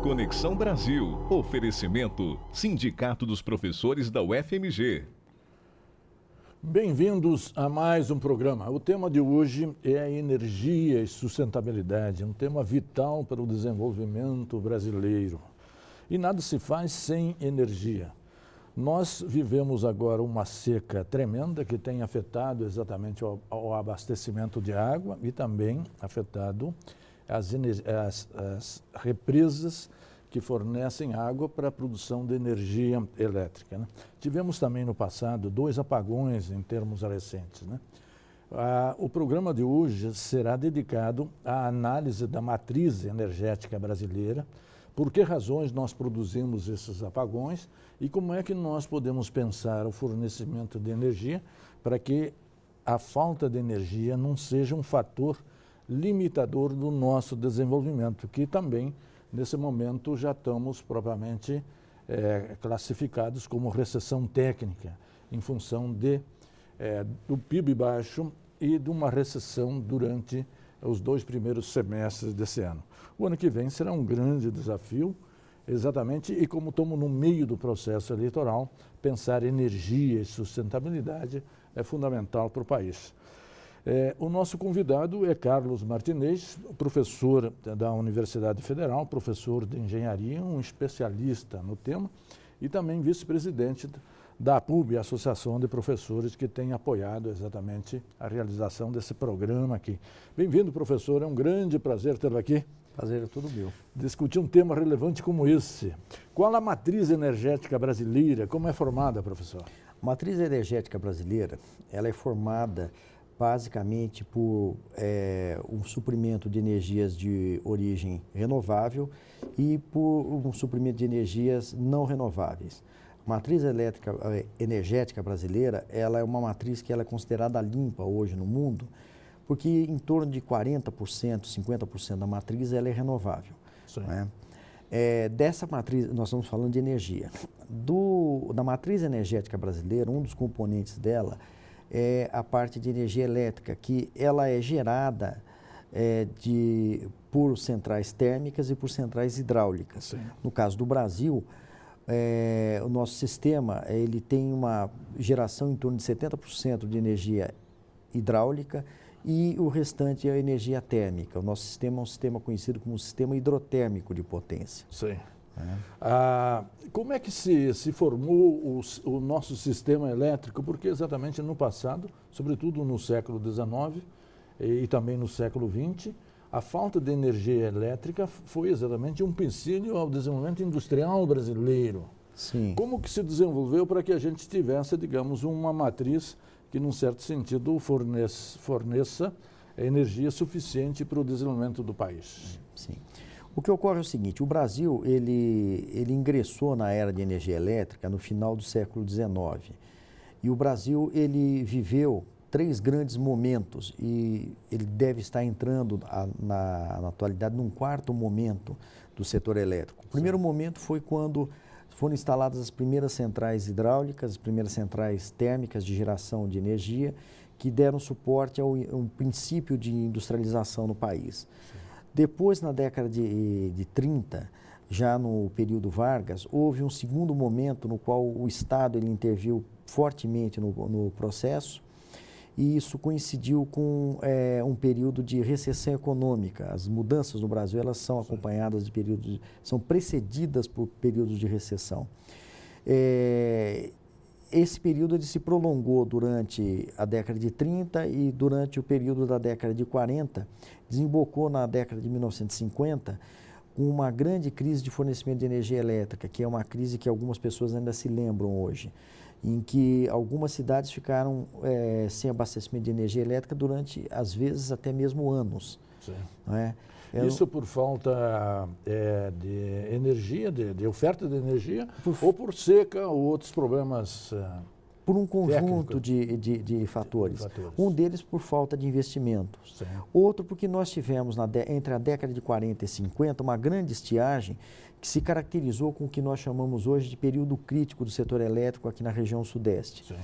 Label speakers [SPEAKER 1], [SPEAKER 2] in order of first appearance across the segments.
[SPEAKER 1] Conexão Brasil. Oferecimento Sindicato dos Professores da UFMG.
[SPEAKER 2] Bem-vindos a mais um programa. O tema de hoje é a energia e sustentabilidade, um tema vital para o desenvolvimento brasileiro. E nada se faz sem energia. Nós vivemos agora uma seca tremenda que tem afetado exatamente o abastecimento de água e também afetado as represas que fornecem água para a produção de energia elétrica, né? Tivemos também no passado 2 apagões em termos recentes, né? O programa de hoje será dedicado à análise da matriz energética brasileira, por que razões nós produzimos esses apagões e como é que nós podemos pensar o fornecimento de energia para que a falta de energia não seja um fator limitador do nosso desenvolvimento, que também nesse momento já estamos propriamente classificados como recessão técnica, em função do PIB baixo e de uma recessão durante os 2 primeiros semestres desse ano. O ano que vem será um grande desafio, exatamente, e como estamos no meio do processo eleitoral, pensar energia e sustentabilidade é fundamental para o país. O nosso convidado é Carlos Martinez, professor da Universidade Federal, professor de engenharia, um especialista no tema e também vice-presidente da APUB, Associação de Professores, que tem apoiado exatamente a realização desse programa aqui. Bem-vindo, professor, é um grande prazer tê-lo aqui.
[SPEAKER 3] Prazer é todo meu.
[SPEAKER 2] Discutir um tema relevante como esse. Qual a matriz energética brasileira? Como é formada, professor?
[SPEAKER 3] A matriz energética brasileira, ela é formada basicamente por um suprimento de energias de origem renovável e por um suprimento de energias não renováveis. A matriz energética brasileira, ela é uma matriz que ela é considerada limpa hoje no mundo, porque em torno de 40%, 50% da matriz ela é renovável. Né? Dessa matriz, nós estamos falando de energia. Da matriz energética brasileira, um dos componentes dela é a parte de energia elétrica, que ela é gerada por centrais térmicas e por centrais hidráulicas.
[SPEAKER 2] Sim.
[SPEAKER 3] No caso do Brasil, o nosso sistema ele tem uma geração em torno de 70% de energia hidráulica e o restante é a energia térmica. O nosso sistema é um sistema conhecido como sistema hidrotérmico de potência.
[SPEAKER 2] Sim. Como é que se formou o nosso sistema elétrico? Porque exatamente no passado, sobretudo no século XIX e também no século XX, a falta de energia elétrica foi exatamente um empecilho ao desenvolvimento industrial brasileiro.
[SPEAKER 3] Sim.
[SPEAKER 2] Como que se desenvolveu para que a gente tivesse, digamos, uma matriz que, num certo sentido, forneça energia suficiente para o desenvolvimento do país?
[SPEAKER 3] Sim. O que ocorre é o seguinte, o Brasil ele ingressou na era de energia elétrica no final do século XIX. E o Brasil ele viveu 3 grandes momentos e ele deve estar entrando na atualidade num 4º momento do setor elétrico. O primeiro momento foi quando foram instaladas as primeiras centrais hidráulicas, as primeiras centrais térmicas de geração de energia, que deram suporte ao princípio de industrialização no país. Sim. Depois, na década de 30, já no período Vargas, houve um segundo momento no qual o Estado ele interviu fortemente no processo e isso coincidiu com um período de recessão econômica. As mudanças no Brasil elas são acompanhadas de períodos, são precedidas por períodos de recessão. Esse período ele se prolongou durante a década de 30 e durante o período da década de 40, desembocou na década de 1950 com uma grande crise de fornecimento de energia elétrica, que é uma crise que algumas pessoas ainda se lembram hoje, em que algumas cidades ficaram sem abastecimento de energia elétrica durante, às vezes, até mesmo anos.
[SPEAKER 2] Sim.
[SPEAKER 3] Não é?
[SPEAKER 2] Isso por falta de energia, de oferta de energia, ou por seca ou outros problemas
[SPEAKER 3] por um conjunto de fatores. Um deles por falta de investimentos.
[SPEAKER 2] Sim.
[SPEAKER 3] Outro porque nós tivemos entre a década de 40 e 50 uma grande estiagem que se caracterizou com o que nós chamamos hoje de período crítico do setor elétrico aqui na região sudeste.
[SPEAKER 2] Sim.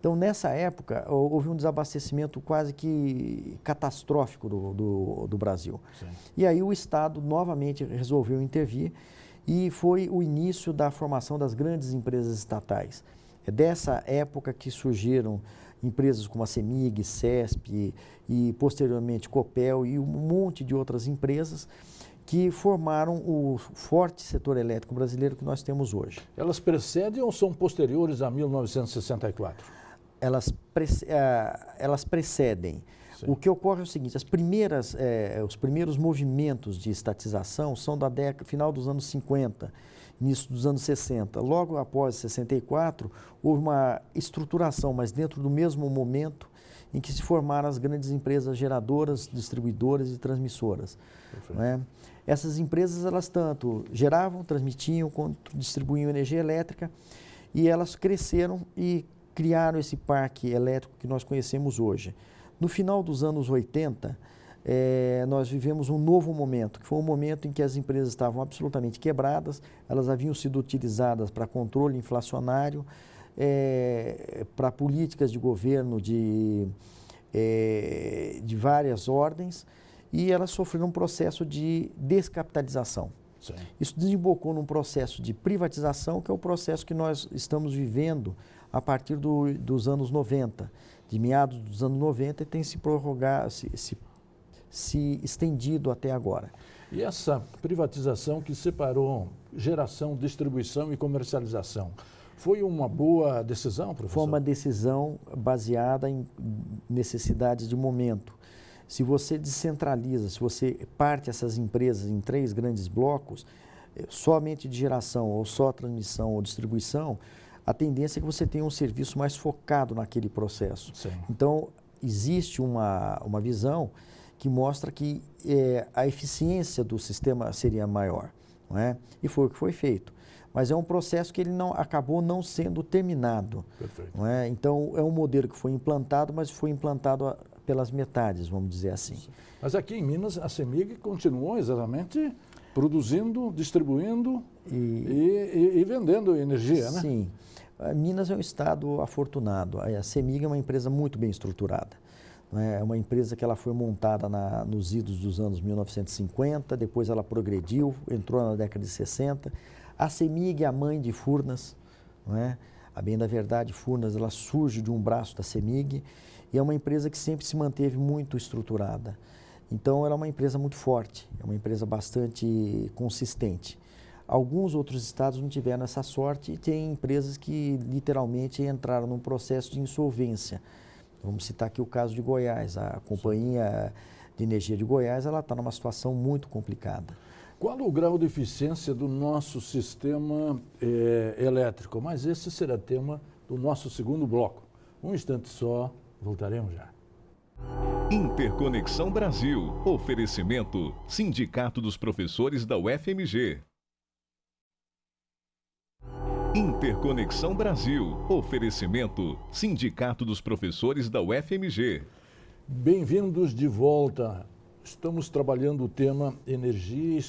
[SPEAKER 3] Então, nessa época, houve um desabastecimento quase que catastrófico do Brasil.
[SPEAKER 2] Sim.
[SPEAKER 3] E aí o Estado novamente resolveu intervir e foi o início da formação das grandes empresas estatais. É dessa época que surgiram empresas como a CEMIG, CESP e posteriormente Copel e um monte de outras empresas que formaram o forte setor elétrico brasileiro que nós temos hoje.
[SPEAKER 2] Elas precedem ou são posteriores a 1964?
[SPEAKER 3] Elas precedem. Sim. O que ocorre é o seguinte, os primeiros movimentos de estatização são da final dos anos 50, início dos anos 60. Logo após 64, houve uma estruturação, mas dentro do mesmo momento em que se formaram as grandes empresas geradoras, distribuidoras e transmissoras. Né? Essas empresas, elas tanto geravam, transmitiam, quanto distribuíam energia elétrica, e elas cresceram e criaram esse parque elétrico que nós conhecemos hoje. No final dos anos 80, nós vivemos um novo momento, que foi um momento em que as empresas estavam absolutamente quebradas, elas haviam sido utilizadas para controle inflacionário, para políticas de governo de várias ordens, e elas sofreram um processo de descapitalização. Sim. Isso desembocou num processo de privatização, que é o processo que nós estamos vivendo a partir dos anos 90, de meados dos anos 90, e tem se prorrogado, se estendido até agora.
[SPEAKER 2] E essa privatização que separou geração, distribuição e comercialização, foi uma boa decisão, professor?
[SPEAKER 3] Foi uma decisão baseada em necessidades de momento. Se você descentraliza, se você parte essas empresas em 3 grandes blocos, somente de geração, ou só transmissão ou distribuição, a tendência é que você tenha um serviço mais focado naquele processo. Sim. Então, existe uma visão que mostra que a eficiência do sistema seria maior, não é? E foi o que foi feito. Mas é um processo que ele acabou não sendo terminado. Perfeito. Não é? Então, é um modelo que foi implantado, mas foi implantado pelas metades, vamos dizer assim.
[SPEAKER 2] Mas aqui em Minas, a CEMIG continuou exatamente produzindo, distribuindo e vendendo energia, né?
[SPEAKER 3] Sim. Minas é um estado afortunado. A CEMIG é uma empresa muito bem estruturada. É uma empresa que ela foi montada nos idos dos anos 1950, depois ela progrediu, entrou na década de 60. A CEMIG é a mãe de Furnas, não é? A bem da verdade, Furnas ela surge de um braço da CEMIG e é uma empresa que sempre se manteve muito estruturada. Então, ela é uma empresa muito forte, é uma empresa bastante consistente. Alguns outros estados não tiveram essa sorte e tem empresas que literalmente entraram num processo de insolvência. Vamos citar aqui o caso de Goiás. A Companhia de Energia de Goiás está numa situação muito complicada.
[SPEAKER 2] Qual o grau de eficiência do nosso sistema elétrico? Mas esse será tema do nosso segundo bloco. Um instante só, voltaremos já.
[SPEAKER 1] Interconexão Brasil. Oferecimento Sindicato dos Professores da UFMG. Interconexão Brasil. Oferecimento Sindicato dos Professores da UFMG.
[SPEAKER 2] Bem-vindos de volta. Estamos trabalhando o tema energia e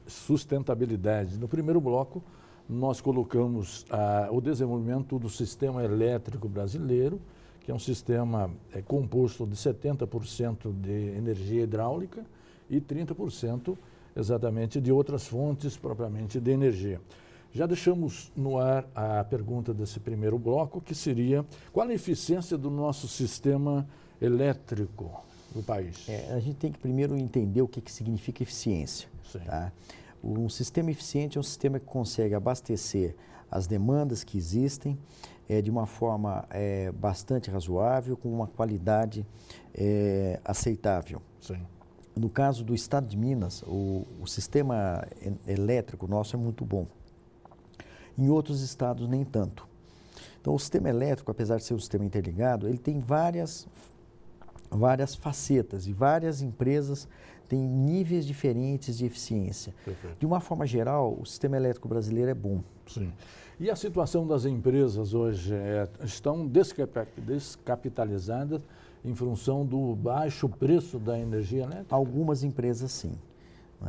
[SPEAKER 2] sustentabilidade. No primeiro bloco, nós colocamos o desenvolvimento do sistema elétrico brasileiro, que é um sistema composto de 70% de energia hidráulica e 30% exatamente de outras fontes propriamente de energia. Já deixamos no ar a pergunta desse primeiro bloco, que seria: qual a eficiência do nosso sistema elétrico do país?
[SPEAKER 3] A gente tem que primeiro entender o que significa eficiência. Tá? Um sistema eficiente é um sistema que consegue abastecer as demandas que existem de uma forma bastante razoável, com uma qualidade aceitável. Sim. No caso do estado de Minas, o sistema elétrico nosso é muito bom. Em outros estados, nem tanto. Então, o sistema elétrico, apesar de ser um sistema interligado, ele tem várias facetas e várias empresas têm níveis diferentes de eficiência. Perfeito. De uma forma geral, o sistema elétrico brasileiro é bom.
[SPEAKER 2] Sim. E a situação das empresas hoje estão descapitalizadas em função do baixo preço da energia elétrica?
[SPEAKER 3] Algumas empresas, sim.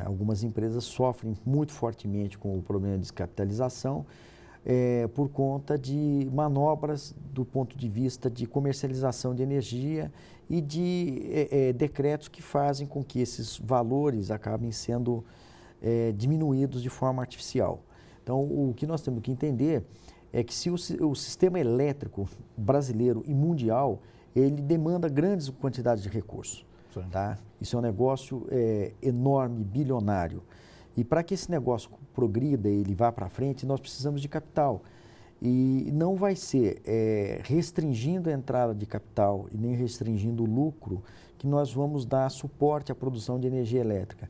[SPEAKER 3] Algumas empresas sofrem muito fortemente com o problema de descapitalização por conta de manobras do ponto de vista de comercialização de energia e de decretos que fazem com que esses valores acabem sendo diminuídos de forma artificial. Então, o que nós temos que entender é que se o sistema elétrico brasileiro e mundial, ele demanda grandes quantidades de recursos. Tá? Isso é um negócio enorme, bilionário. E para que esse negócio progrida e ele vá para frente, nós precisamos de capital. E não vai ser restringindo a entrada de capital e nem restringindo o lucro que nós vamos dar suporte à produção de energia elétrica.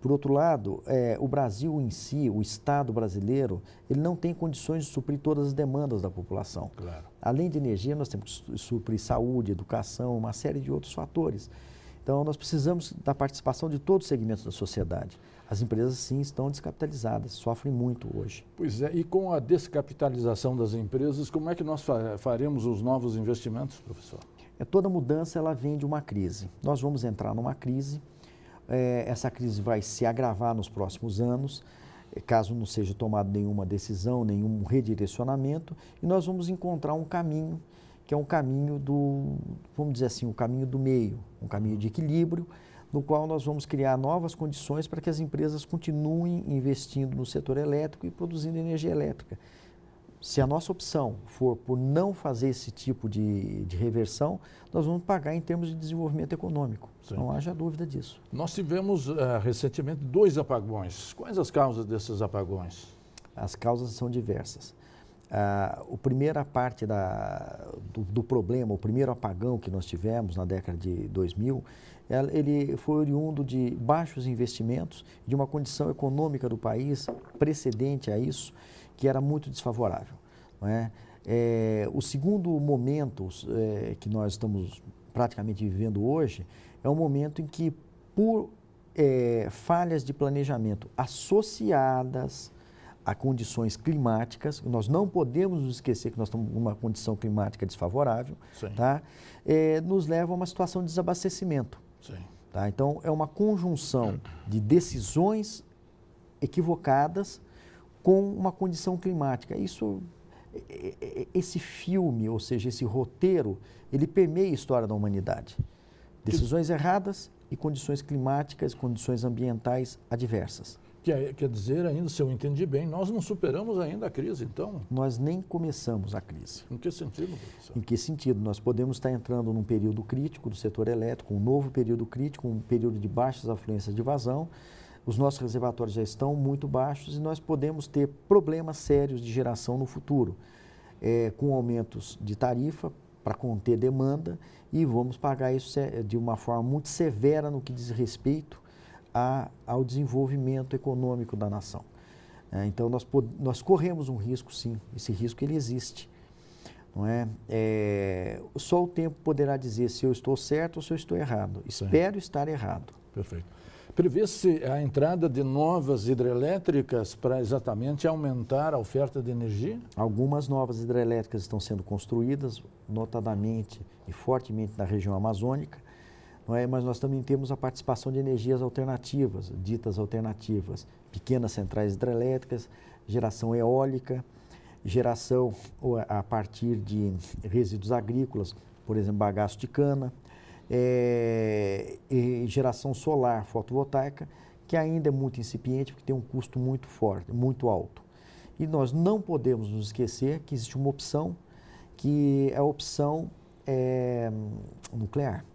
[SPEAKER 3] Por outro lado, o Brasil em si, o Estado brasileiro, ele não tem condições de suprir todas as demandas da população.
[SPEAKER 2] Claro.
[SPEAKER 3] Além de energia, nós temos que suprir saúde, educação, uma série de outros fatores. Então, nós precisamos da participação de todos os segmentos da sociedade. As empresas, sim, estão descapitalizadas, sofrem muito hoje.
[SPEAKER 2] Pois é, e com a descapitalização das empresas, como é que nós faremos os novos investimentos, professor?
[SPEAKER 3] Toda mudança, ela vem de uma crise. Nós vamos entrar numa crise, essa crise vai se agravar nos próximos anos, caso não seja tomada nenhuma decisão, nenhum redirecionamento, e nós vamos encontrar um caminho, que é um caminho vamos dizer assim, um caminho do meio, um caminho de equilíbrio, no qual nós vamos criar novas condições para que as empresas continuem investindo no setor elétrico e produzindo energia elétrica. Se a nossa opção for por não fazer esse tipo de reversão, nós vamos pagar em termos de desenvolvimento econômico. Sim. Não haja dúvida disso.
[SPEAKER 2] Nós tivemos recentemente 2 apagões. Quais as causas desses apagões?
[SPEAKER 3] As causas são diversas. A primeira parte do problema, o primeiro apagão que nós tivemos na década de 2000, ele foi oriundo de baixos investimentos, de uma condição econômica do país precedente a isso, que era muito desfavorável. Não é? O segundo momento que nós estamos praticamente vivendo hoje é um momento em que, por falhas de planejamento associadas a condições climáticas, nós não podemos nos esquecer que nós estamos numa condição climática desfavorável, tá? Nos leva a uma situação de desabastecimento.
[SPEAKER 2] Sim.
[SPEAKER 3] Tá? Então, é uma conjunção de decisões equivocadas com uma condição climática. Esse filme, ou seja, esse roteiro, ele permeia a história da humanidade. Decisões erradas e condições climáticas, condições ambientais adversas.
[SPEAKER 2] Quer dizer, ainda, se eu entendi bem, nós não superamos ainda a crise, então?
[SPEAKER 3] Nós nem começamos a crise.
[SPEAKER 2] Em que sentido, professor?
[SPEAKER 3] Em que sentido? Nós podemos estar entrando num período crítico do setor elétrico, um novo período crítico, um período de baixas afluências de vazão. Os nossos reservatórios já estão muito baixos e nós podemos ter problemas sérios de geração no futuro, com aumentos de tarifa para conter demanda, e vamos pagar isso de uma forma muito severa no que diz respeito ao desenvolvimento econômico da nação. Então, nós corremos um risco, sim, esse risco ele existe. Não é? Só o tempo poderá dizer se eu estou certo ou se eu estou errado.
[SPEAKER 2] Sim.
[SPEAKER 3] Espero estar errado.
[SPEAKER 2] Perfeito. Prevê-se a entrada de novas hidrelétricas para exatamente aumentar a oferta de energia?
[SPEAKER 3] Algumas novas hidrelétricas estão sendo construídas, notadamente e fortemente na região amazônica, não é? Mas nós também temos a participação de energias alternativas, ditas alternativas, pequenas centrais hidrelétricas, geração eólica, geração a partir de resíduos agrícolas, por exemplo, bagaço de cana, e geração solar fotovoltaica, que ainda é muito incipiente, porque tem um custo muito forte, muito alto. E nós não podemos nos esquecer que existe uma opção, que é a opção nuclear.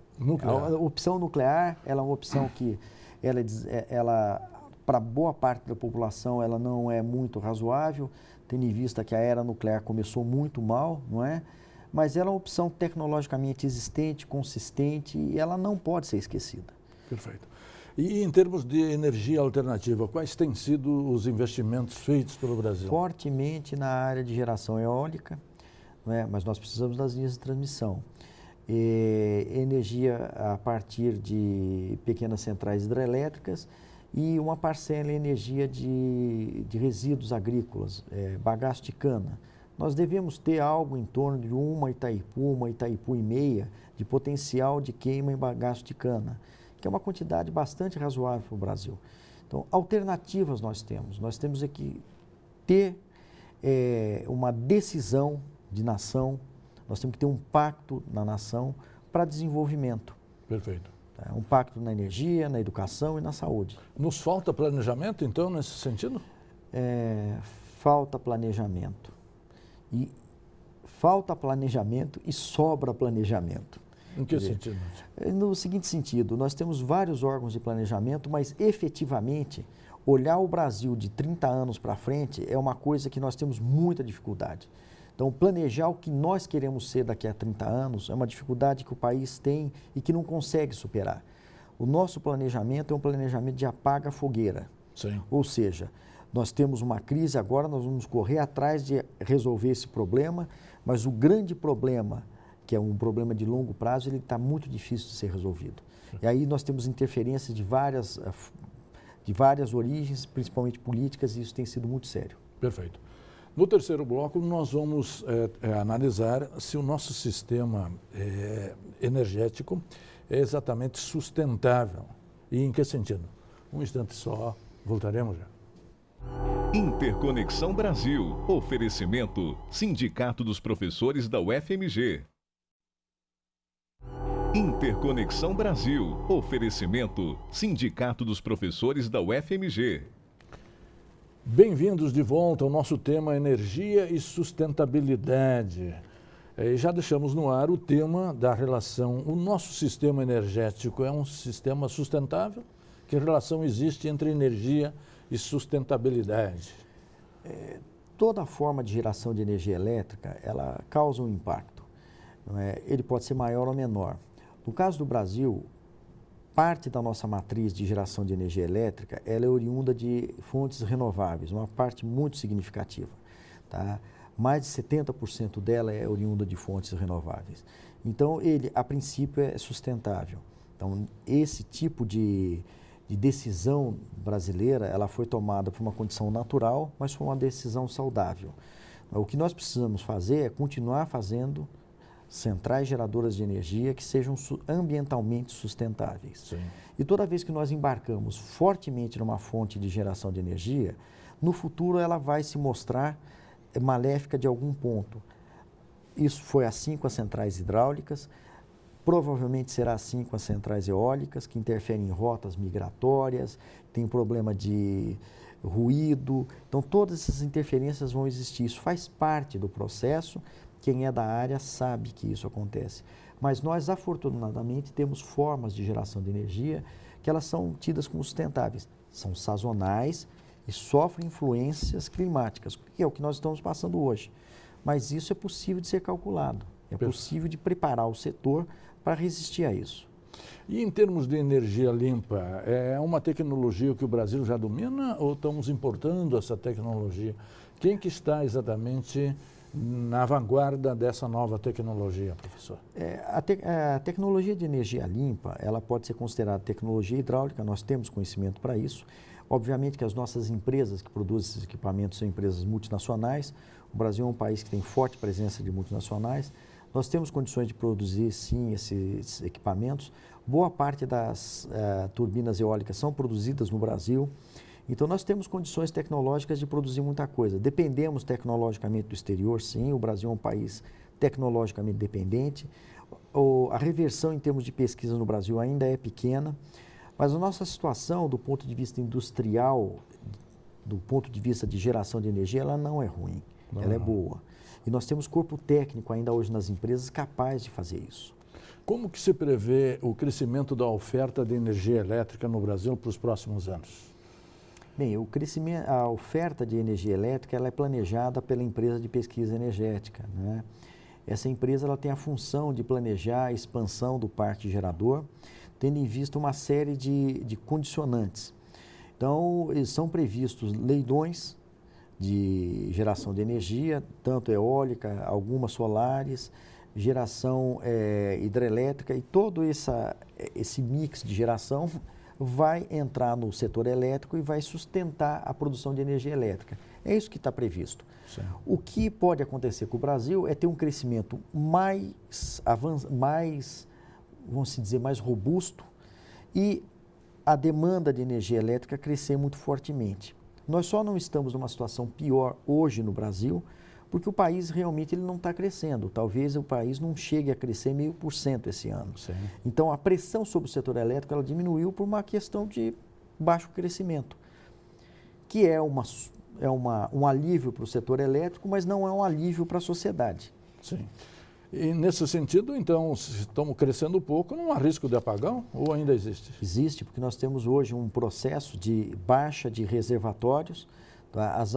[SPEAKER 3] A opção nuclear, ela é uma opção que, ela para boa parte da população, ela não é muito razoável, tendo em vista que a era nuclear começou muito mal, não é? Mas ela é uma opção tecnologicamente existente, consistente, e ela não pode ser esquecida.
[SPEAKER 2] Perfeito. E em termos de energia alternativa, quais têm sido os investimentos feitos pelo Brasil?
[SPEAKER 3] Fortemente na área de geração eólica, não é? Mas nós precisamos das linhas de transmissão. Energia a partir de pequenas centrais hidrelétricas e uma parcela em energia de resíduos agrícolas, bagaço de cana. Nós devemos ter algo em torno de uma Itaipu e meia de potencial de queima em bagaço de cana, que é uma quantidade bastante razoável para o Brasil. Então, alternativas nós temos que ter uma decisão de nação, nós temos que ter um pacto na nação para desenvolvimento.
[SPEAKER 2] Perfeito.
[SPEAKER 3] Tá? Um pacto na energia, na educação e na saúde.
[SPEAKER 2] Nos falta planejamento, então, nesse sentido?
[SPEAKER 3] Falta planejamento. E falta planejamento e sobra planejamento.
[SPEAKER 2] Em que sentido?
[SPEAKER 3] No seguinte sentido, nós temos vários órgãos de planejamento, mas efetivamente, olhar o Brasil de 30 anos para frente é uma coisa que nós temos muita dificuldade. Então, planejar o que nós queremos ser daqui a 30 anos é uma dificuldade que o país tem e que não consegue superar. O nosso planejamento é um planejamento de apaga-fogueira.
[SPEAKER 2] Sim.
[SPEAKER 3] Ou seja, nós temos uma crise agora, nós vamos correr atrás de resolver esse problema, mas o grande problema, que é um problema de longo prazo, ele está muito difícil de ser resolvido. E aí nós temos interferências de várias origens, principalmente políticas, e isso tem sido muito sério.
[SPEAKER 2] Perfeito. No terceiro bloco, nós vamos analisar se o nosso sistema energético é exatamente sustentável. E em que sentido? Um instante só, voltaremos já.
[SPEAKER 1] Interconexão Brasil. Oferecimento: Sindicato dos Professores da UFMG. Interconexão Brasil. Oferecimento: Sindicato dos Professores da UFMG.
[SPEAKER 2] Bem-vindos de volta ao nosso tema energia e sustentabilidade. Já deixamos no ar o tema da relação, o nosso sistema energético é um sistema sustentável? Que relação existe entre energia e sustentabilidade?
[SPEAKER 3] Toda forma de geração de energia elétrica, ela causa um impacto. Não é? Ele pode ser maior ou menor. No caso do Brasil, parte da nossa matriz de geração de energia elétrica, ela é oriunda de fontes renováveis, uma parte muito significativa. Tá? Mais de 70% dela é oriunda de fontes renováveis. Então, ele, a princípio, é sustentável. Então, esse tipo de decisão brasileira, ela foi tomada por uma condição natural, mas foi uma decisão saudável. O que nós precisamos fazer é continuar fazendo centrais geradoras de energia que sejam ambientalmente sustentáveis.
[SPEAKER 2] Sim.
[SPEAKER 3] E toda vez que nós embarcamos fortemente numa fonte de geração de energia, no futuro ela vai se mostrar maléfica de algum ponto. Isso foi assim com as centrais hidráulicas, provavelmente será assim com as centrais eólicas, que interferem em rotas migratórias, tem problema de ruído. Então, todas essas interferências vão existir. Isso faz parte do processo. Quem é da área sabe que isso acontece. Mas nós, afortunadamente, temos formas de geração de energia que elas são tidas como sustentáveis. São sazonais e sofrem influências climáticas, que é o que nós estamos passando hoje. Mas isso é possível de ser calculado. É possível de preparar o setor para resistir a isso.
[SPEAKER 2] E em termos de energia limpa, é uma tecnologia que o Brasil já domina ou estamos importando essa tecnologia? Quem que está exatamente na vanguarda dessa nova tecnologia, professor?
[SPEAKER 3] A tecnologia de energia limpa, ela pode ser considerada tecnologia hidráulica, nós temos conhecimento para isso. Obviamente que as nossas empresas que produzem esses equipamentos são empresas multinacionais. O Brasil é um país que tem forte presença de multinacionais. Nós temos condições de produzir, sim, esses equipamentos. Boa parte das turbinas eólicas são produzidas no Brasil. Então, nós temos condições tecnológicas de produzir muita coisa. Dependemos tecnologicamente do exterior, sim. O Brasil é um país tecnologicamente dependente. A reversão em termos de pesquisa no Brasil ainda é pequena. Mas a nossa situação, do ponto de vista industrial, do ponto de vista de geração de energia, ela não é ruim. Ela é boa. E nós temos corpo técnico ainda hoje nas empresas capaz de fazer isso.
[SPEAKER 2] Como que se prevê o crescimento da oferta de energia elétrica no Brasil para os próximos anos?
[SPEAKER 3] Bem, a oferta de energia elétrica ela é planejada pela empresa de pesquisa energética, né? Essa empresa ela tem a função de planejar a expansão do parque gerador, tendo em vista uma série de condicionantes. Então, são previstos leilões de geração de energia, tanto eólica, algumas solares, geração hidrelétrica, e todo esse mix de geração vai entrar no setor elétrico e vai sustentar a produção de energia elétrica. É isso que está previsto.
[SPEAKER 2] Sim.
[SPEAKER 3] O que pode acontecer com o Brasil é ter um crescimento mais vamos dizer, mais robusto e a demanda de energia elétrica crescer muito fortemente. Nós só não estamos numa situação pior hoje no Brasil, porque o país realmente ele não está crescendo. Talvez o país não chegue a crescer 0,5% esse ano.
[SPEAKER 2] Sim.
[SPEAKER 3] Então, a pressão sobre o setor elétrico ela diminuiu por uma questão de baixo crescimento, que é um alívio para o setor elétrico, mas não é um alívio para a sociedade.
[SPEAKER 2] Sim. E nesse sentido, então, se estamos crescendo pouco, não há risco de apagão ou ainda existe?
[SPEAKER 3] Existe, porque nós temos hoje um processo de baixa de reservatórios, tá? As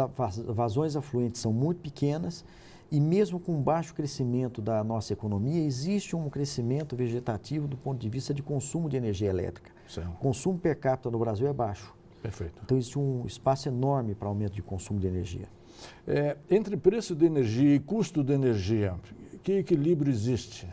[SPEAKER 3] vazões afluentes são muito pequenas e mesmo com baixo crescimento da nossa economia, existe um crescimento vegetativo do ponto de vista de consumo de energia elétrica.
[SPEAKER 2] Sim.
[SPEAKER 3] O consumo per capita no Brasil é baixo.
[SPEAKER 2] Perfeito.
[SPEAKER 3] Então, existe um espaço enorme para aumento de consumo de energia.
[SPEAKER 2] Entre preço de energia e custo de energia, que equilíbrio existe?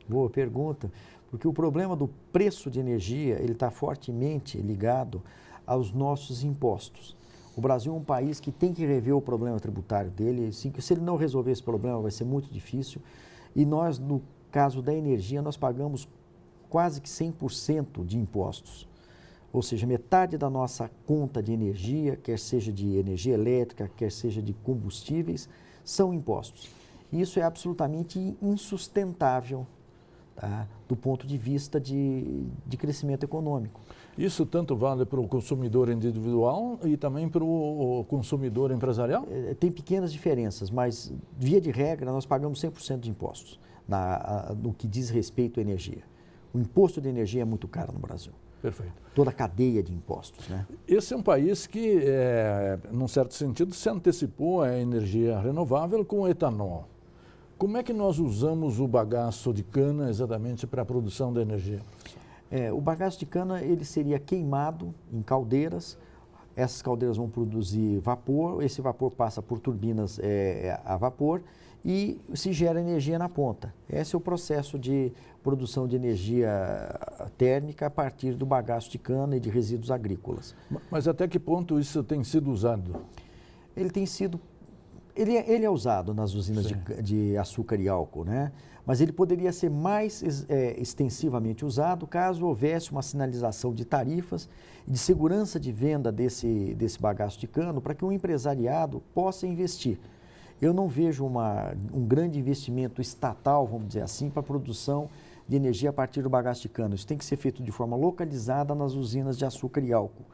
[SPEAKER 3] Boa pergunta, porque o problema do preço de energia ele está fortemente ligado aos nossos impostos. O Brasil é um país que tem que rever o problema tributário dele. Se ele não resolver esse problema, vai ser muito difícil. E nós, no caso da energia, nós pagamos quase que 100% de impostos. Ou seja, metade da nossa conta de energia, quer seja de energia elétrica, quer seja de combustíveis, são impostos. Isso é absolutamente insustentável, tá? Do ponto de vista de crescimento econômico.
[SPEAKER 2] Isso tanto vale para o consumidor individual e também para o consumidor empresarial?
[SPEAKER 3] Tem pequenas diferenças, mas, via de regra, nós pagamos 100% de impostos no que diz respeito à energia. O imposto de energia é muito caro no Brasil.
[SPEAKER 2] Perfeito.
[SPEAKER 3] Toda a cadeia de impostos, né?
[SPEAKER 2] Esse é um país que, num certo sentido, se antecipou à energia renovável com o etanol. Como é que nós usamos o bagaço de cana exatamente para a produção de energia?
[SPEAKER 3] O bagaço de cana ele seria queimado em caldeiras. Essas caldeiras vão produzir vapor, esse vapor passa por turbinas a vapor e se gera energia na ponta. Esse é o processo de produção de energia térmica a partir do bagaço de cana e de resíduos agrícolas.
[SPEAKER 2] Mas até que ponto isso tem sido usado?
[SPEAKER 3] Ele é usado nas usinas de açúcar e álcool, né? Mas ele poderia ser mais extensivamente usado caso houvesse uma sinalização de tarifas e de segurança de venda desse bagaço de cano para que o empresariado possa investir. Eu não vejo um grande investimento estatal, vamos dizer assim, para a produção de energia a partir do bagaço de cano. Isso tem que ser feito de forma localizada nas usinas de açúcar e álcool.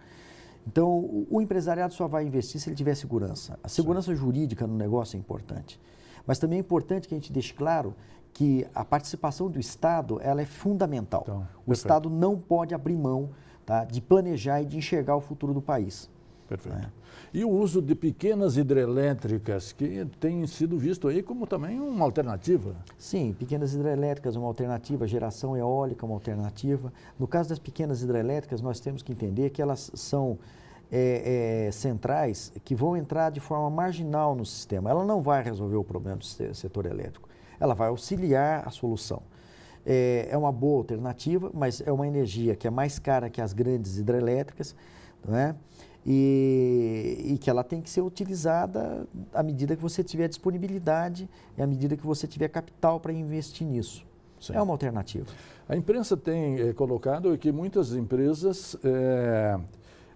[SPEAKER 3] Então, o empresariado só vai investir se ele tiver segurança. A segurança jurídica no negócio é importante. Mas também é importante que a gente deixe claro que a participação do Estado ela é fundamental.
[SPEAKER 2] Então,
[SPEAKER 3] o Estado não pode abrir mão, tá, de planejar e de enxergar o futuro do país.
[SPEAKER 2] Perfeito. E o uso de pequenas hidrelétricas, que tem sido visto aí como também uma alternativa?
[SPEAKER 3] Sim, pequenas hidrelétricas é uma alternativa, geração eólica é uma alternativa. No caso das pequenas hidrelétricas, nós temos que entender que elas são centrais que vão entrar de forma marginal no sistema. Ela não vai resolver o problema do setor elétrico, ela vai auxiliar a solução. É uma boa alternativa, mas é uma energia que é mais cara que as grandes hidrelétricas, não é? E que ela tem que ser utilizada à medida que você tiver disponibilidade e à medida que você tiver capital para investir nisso. Sim. É uma alternativa.
[SPEAKER 2] A imprensa tem colocado que muitas empresas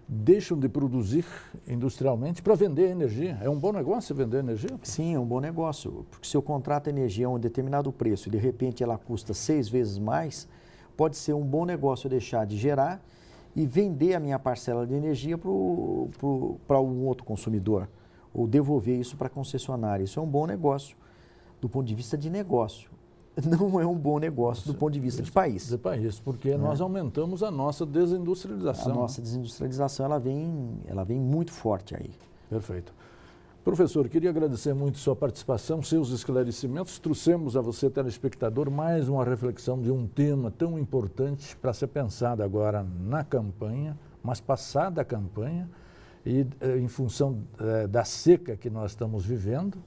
[SPEAKER 2] deixam de produzir industrialmente para vender energia. É um bom negócio vender energia?
[SPEAKER 3] Sim, é um bom negócio, porque se eu contrato energia a um determinado preço e de repente ela custa 6 vezes mais, pode ser um bom negócio deixar de gerar e vender a minha parcela de energia para um outro consumidor, ou devolver isso para a concessionária. Isso é um bom negócio do ponto de vista de negócio. Não é um bom negócio do ponto de vista de país.
[SPEAKER 2] De país, porque nós aumentamos a nossa desindustrialização.
[SPEAKER 3] A nossa desindustrialização ela vem muito forte aí.
[SPEAKER 2] Perfeito. Professor, queria agradecer muito sua participação, seus esclarecimentos. Trouxemos a você, telespectador, mais uma reflexão de um tema tão importante para ser pensado agora na campanha, mas passada a campanha e em função da seca que nós estamos vivendo,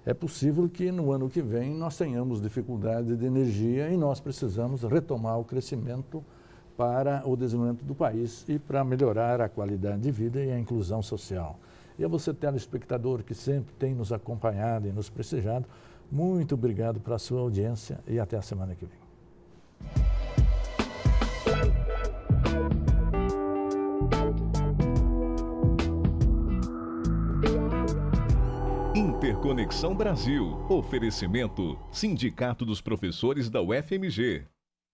[SPEAKER 2] é possível que no ano que vem nós tenhamos dificuldade de energia e nós precisamos retomar o crescimento para o desenvolvimento do país e para melhorar a qualidade de vida e a inclusão social. E a você, telespectador, que sempre tem nos acompanhado e nos prestigiado, muito obrigado pela sua audiência e até a semana que vem.
[SPEAKER 1] Conexão Brasil. Oferecimento: Sindicato dos Professores da UFMG.